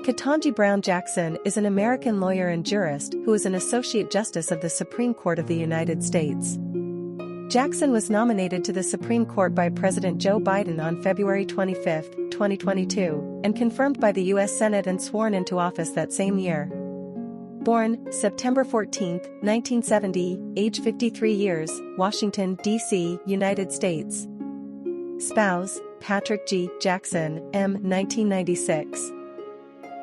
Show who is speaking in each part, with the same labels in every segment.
Speaker 1: Ketanji Brown Jackson is an American lawyer and jurist who is an Associate Justice of the Supreme Court of the United States. Jackson was nominated to the Supreme Court by President Joe Biden on February 25, 2022, and confirmed by the U.S. Senate and sworn into office that same year. Born September 14, 1970, age 53 years, Washington, D.C., United States. Spouse, Patrick G. Jackson, M. 1996.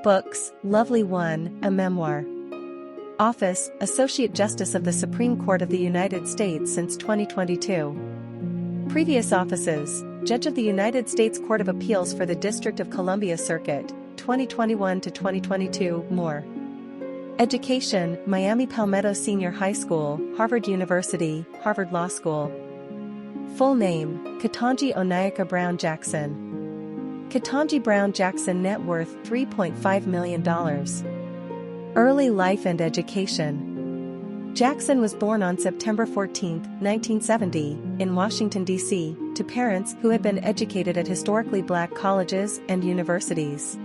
Speaker 1: Books, Lovely One, a memoir. Office, Associate Justice of the Supreme Court of the United States since 2022. Previous offices, Judge of the United States Court of Appeals for the District of Columbia Circuit, 2021 to 2022, more. Education, Miami Palmetto Senior High School, Harvard University, Harvard Law School. Full name, Ketanji Onayaka Brown Jackson. Ketanji Brown Jackson, net worth $3.5 million. Early life and education. Jackson was born on September 14, 1970, in Washington, D.C., to parents who had been educated at historically black colleges and universities.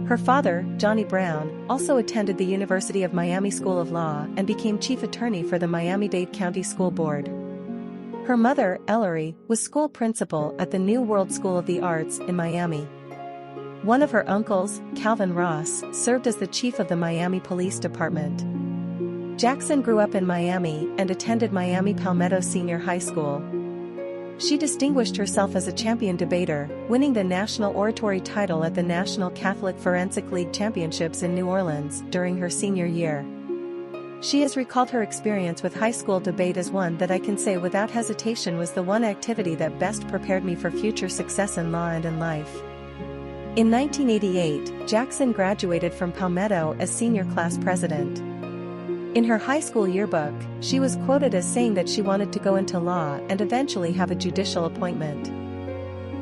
Speaker 1: Her father, Johnny Brown, also attended the University of Miami School of Law and became chief attorney for the Miami-Dade County School Board. Her mother, Ellery, was school principal at the New World School of the Arts in Miami. One of her uncles, Calvin Ross, served as the chief of the Miami Police Department. Jackson grew up in Miami and attended Miami Palmetto Senior High School. She distinguished herself as a champion debater, winning the national oratory title at the National Catholic Forensic League Championships in New Orleans during her senior year. She has recalled her experience with high school debate as one that I can say without hesitation was the one activity that best prepared me for future success in law and in life. In 1988, Jackson graduated from Palmetto as senior class president. In her high school yearbook, she was quoted as saying that she wanted to go into law and eventually have a judicial appointment.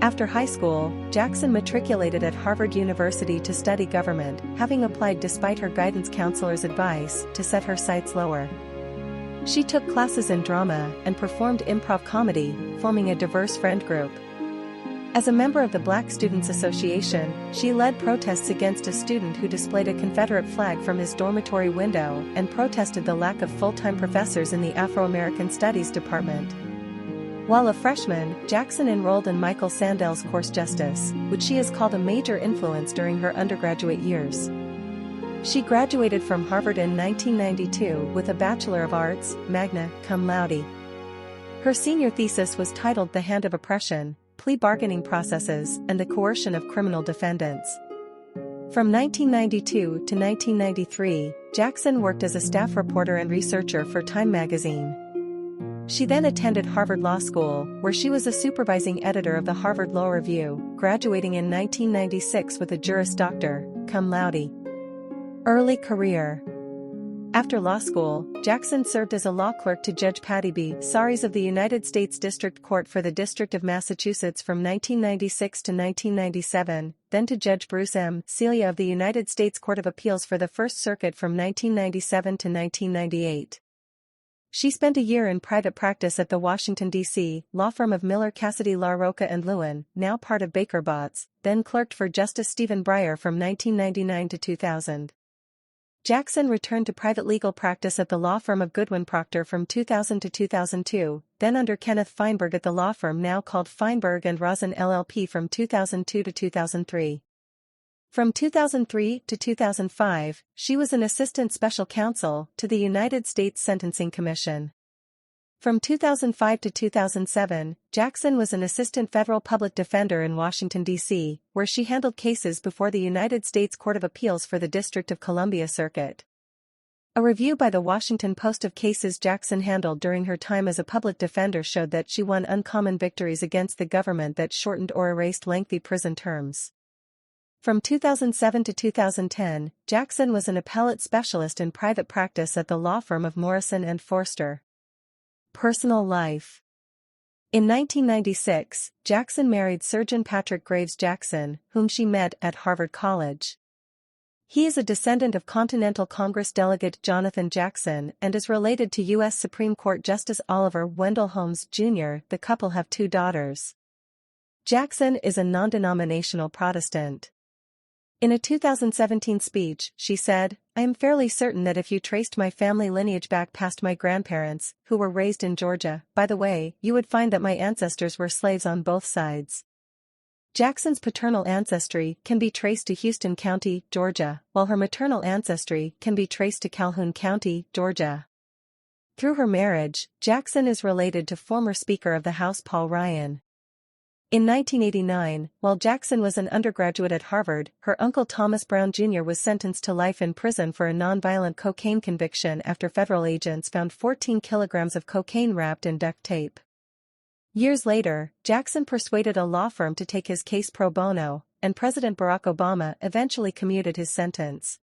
Speaker 1: After high school, Jackson matriculated at Harvard University to study government, having applied despite her guidance counselor's advice to set her sights lower. She took classes in drama and performed improv comedy, forming a diverse friend group. As a member of the Black Students Association, she led protests against a student who displayed a Confederate flag from his dormitory window and protested the lack of full-time professors in the Afro-American Studies department. While a freshman, Jackson enrolled in Michael Sandel's course Justice, which she has called a major influence during her undergraduate years. She graduated from Harvard in 1992 with a Bachelor of Arts, magna cum laude. Her senior thesis was titled The Hand of Oppression, Plea Bargaining Processes and the Coercion of Criminal Defendants. From 1992 to 1993, Jackson worked as a staff reporter and researcher for Time magazine. She then attended Harvard Law School, where she was a supervising editor of the Harvard Law Review, graduating in 1996 with a Juris Doctor, cum laude. Early career. After law school, Jackson served as a law clerk to Judge Patty B. Saris of the United States District Court for the District of Massachusetts from 1996 to 1997, then to Judge Bruce M. Celia of the United States Court of Appeals for the First Circuit from 1997 to 1998. She spent a year in private practice at the Washington, D.C., law firm of Miller Cassidy LaRocca and Lewin, now part of Baker Botts, then clerked for Justice Stephen Breyer from 1999 to 2000. Jackson returned to private legal practice at the law firm of Goodwin Procter from 2000 to 2002, then under Kenneth Feinberg at the law firm now called Feinberg & Rosen LLP from 2002 to 2003. From 2003 to 2005, she was an assistant special counsel to the United States Sentencing Commission. From 2005 to 2007, Jackson was an assistant federal public defender in Washington, D.C., where she handled cases before the United States Court of Appeals for the District of Columbia Circuit. A review by the Washington Post of cases Jackson handled during her time as a public defender showed that she won uncommon victories against the government that shortened or erased lengthy prison terms. From 2007 to 2010, Jackson was an appellate specialist in private practice at the law firm of Morrison & Forster. Personal life. In 1996, Jackson married Surgeon Patrick Graves Jackson, whom she met at Harvard College. He is a descendant of Continental Congress delegate Jonathan Jackson and is related to U.S. Supreme Court Justice Oliver Wendell Holmes, Jr. The couple have 2 daughters. Jackson is a non-denominational Protestant. In a 2017 speech, she said, "I am fairly certain that if you traced my family lineage back past my grandparents, who were raised in Georgia, by the way, you would find that my ancestors were slaves on both sides." Jackson's paternal ancestry can be traced to Houston County, Georgia, while her maternal ancestry can be traced to Calhoun County, Georgia. Through her marriage, Jackson is related to former Speaker of the House Paul Ryan. In 1989, while Jackson was an undergraduate at Harvard, her uncle Thomas Brown Jr. was sentenced to life in prison for a nonviolent cocaine conviction after federal agents found 14 kilograms of cocaine wrapped in duct tape. Years later, Jackson persuaded a law firm to take his case pro bono, and President Barack Obama eventually commuted his sentence.